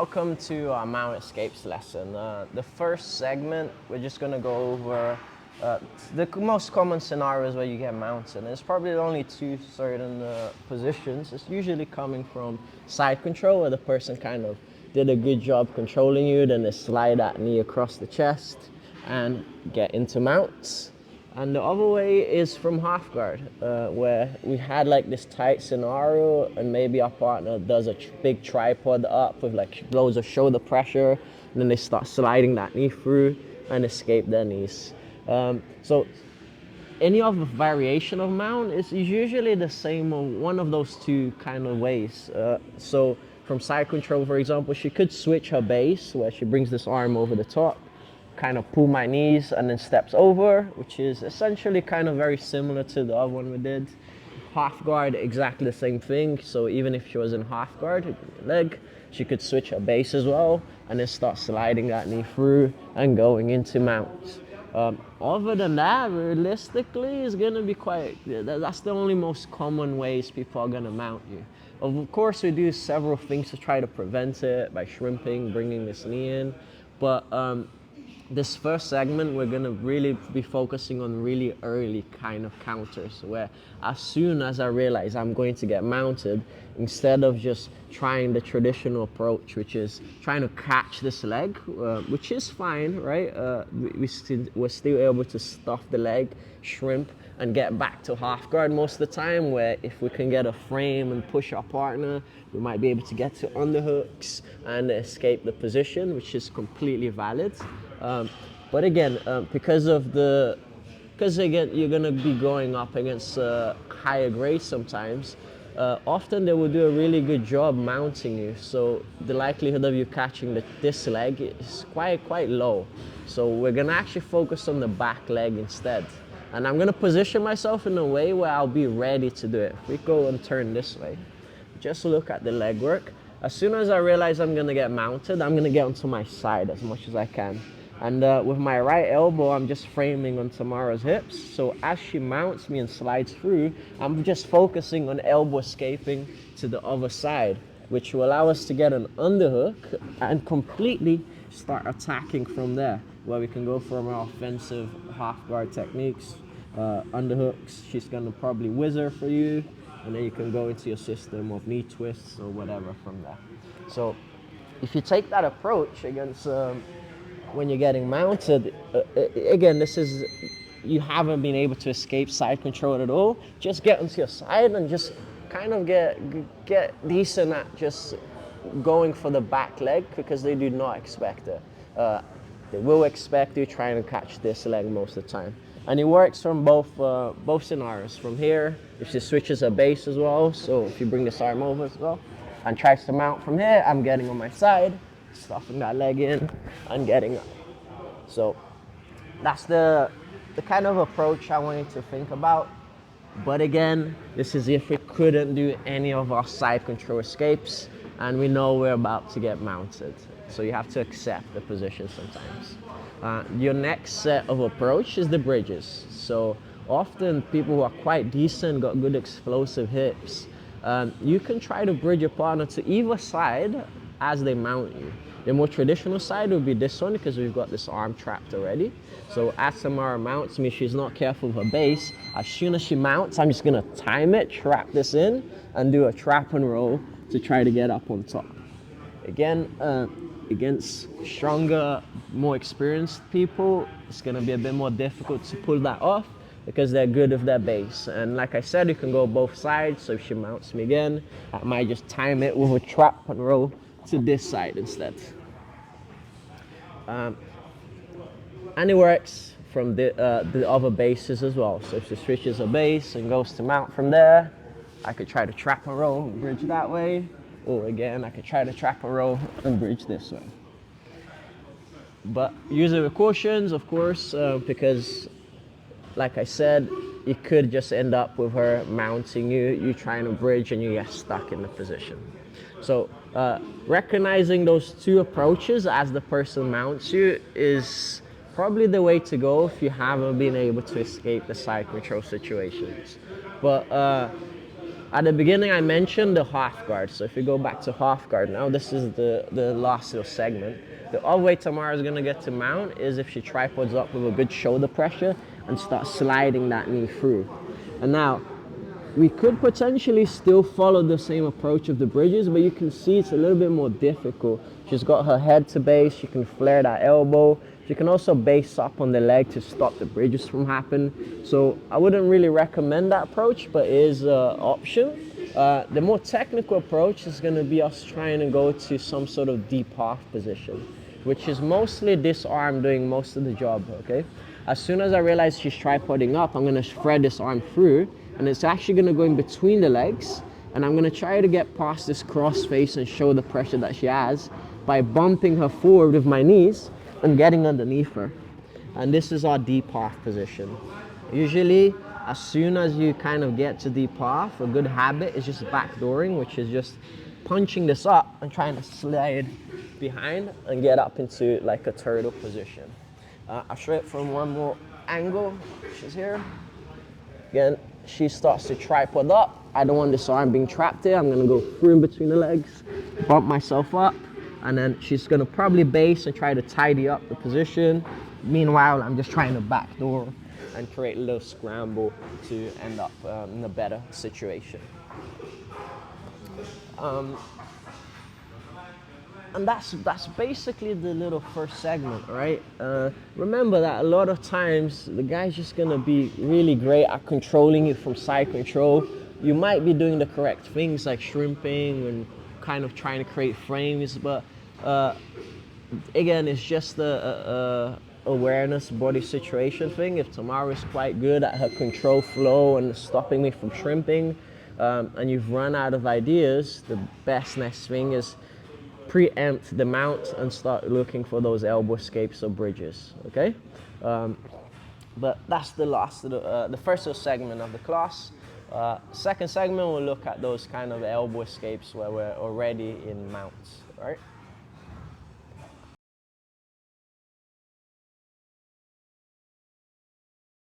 Welcome to our mount escapes lesson. The first segment, we're just going to go over the most common scenarios where you get mounted. And there's probably only two certain positions. It's usually coming from side control, where the person kind of did a good job controlling you, then they slide that knee across the chest and get into mounts. And the other way is from half guard, where we had like this tight scenario and maybe our partner does a big tripod up with like loads of shoulder pressure, and then they start sliding that knee through and escape their knees. So any other variation of mount is usually the same on one of those two kind of ways. So from side control, for example, she could switch her base where she brings this arm over the top, kind of pull my knees and then steps over, which is essentially kind of very similar to the other one we did. Half guard, exactly the same thing. So even if she was in half guard leg, she could switch her base as well and then start sliding that knee through and going into mounts. Other than that, realistically, it's gonna be that's the only most common ways people are gonna mount you. Of course, we do several things to try to prevent it by shrimping, bringing this knee in, but this first segment, we're gonna really be focusing on really early kind of counters, where as soon as I realize I'm going to get mounted, instead of just trying the traditional approach, which is trying to catch this leg, which is fine, right? We're still able to stuff the leg, shrimp, and get back to half guard most of the time, where if we can get a frame and push our partner, we might be able to get to underhooks and escape the position, which is completely valid. But again, because again, you're gonna be going up against higher grades sometimes, often they will do a really good job mounting you. So the likelihood of you catching this leg is quite low. So we're gonna actually focus on the back leg instead. And I'm gonna position myself in a way where I'll be ready to do it. If we go and turn this way, just look at the leg work. As soon as I realize I'm gonna get mounted, I'm gonna get onto my side as much as I can. And with my right elbow, I'm just framing on Tamara's hips. So as she mounts me and slides through, I'm just focusing on elbow escaping to the other side, which will allow us to get an underhook and completely start attacking from there, where we can go from our offensive half guard techniques, underhooks. She's gonna probably whizzer for you, and then you can go into your system of knee twists or whatever from there. So if you take that approach against when you're getting mounted, again, you haven't been able to escape side control at all. Just get onto your side and just kind of get decent at just going for the back leg, because they do not expect it. They will expect you trying to catch this leg most of the time. And it works from both scenarios. From here, if she switches her base as well, so if you bring this arm over as well and tries to mount from here, I'm getting on my side, stuffing that leg in and getting up. So that's the kind of approach I want you to think about. But again, this is if we couldn't do any of our side control escapes and we know we're about to get mounted. So you have to accept the position sometimes. Your next set of approach is the bridges. So often people who are quite decent, got good explosive hips, you can try to bridge your partner to either side as they mount you. The more traditional side would be this one, because we've got this arm trapped already. So as Samara mounts me, she's not careful with her base. As soon as she mounts, I'm just gonna time it, trap this in, and do a trap and roll to try to get up on top. Again, against stronger, more experienced people, it's gonna be a bit more difficult to pull that off because they're good with their base. And like I said, you can go both sides. So if she mounts me again, I might just time it with a trap and roll to this side instead. And it works from the other bases as well. So if she switches her base and goes to mount from there, I could try to trap and roll and bridge that way. Or again, I could try to trap and roll and bridge this way. But use it with cautions, of course, because like I said, it could just end up with her mounting you trying to bridge and you get stuck in the position. So recognizing those two approaches as the person mounts you is probably the way to go if you haven't been able to escape the side control situations. But At the beginning, I mentioned the half guard. So if you go back to half guard now, this is the last little segment. The other way Tamara is gonna get to mount is if she tripods up with a good shoulder pressure and start sliding that knee through. And now, we could potentially still follow the same approach of the bridges, but you can see it's a little bit more difficult. She's got her head to base, she can flare that elbow. She can also base up on the leg to stop the bridges from happening. So I wouldn't really recommend that approach, but it is an option. The more technical approach is gonna be us trying to go to some sort of deep half position, which is mostly this arm doing most of the job, okay? As soon as I realize she's tripoding up, I'm gonna thread this arm through, and it's actually gonna go in between the legs, and I'm gonna try to get past this cross face and show the pressure that she has by bumping her forward with my knees and getting underneath her. And this is our deep half position. Usually, as soon as you kind of get to deep half, a good habit is just backdooring, which is just punching this up and trying to slide behind and get up into like a turtle position. I'll show it from one more angle. She's here. Again, she starts to tripod up. I don't want this arm being trapped here. I'm gonna go through in between the legs, bump myself up, and then she's gonna probably base and try to tidy up the position. Meanwhile, I'm just trying to backdoor and create a little scramble to end up in a better situation. And that's basically the little first segment, right? Remember that a lot of times the guy's just gonna be really great at controlling you from side control. You might be doing the correct things like shrimping and kind of trying to create frames, but again, it's just the awareness body situation thing. If Tamara is quite good at her control flow and stopping me from shrimping, and you've run out of ideas, the best next thing is preempt the mount and start looking for those elbow escapes or bridges, okay? But that's the last of the first segment of the class. Second segment, we'll look at those kind of elbow escapes where we're already in mounts, right?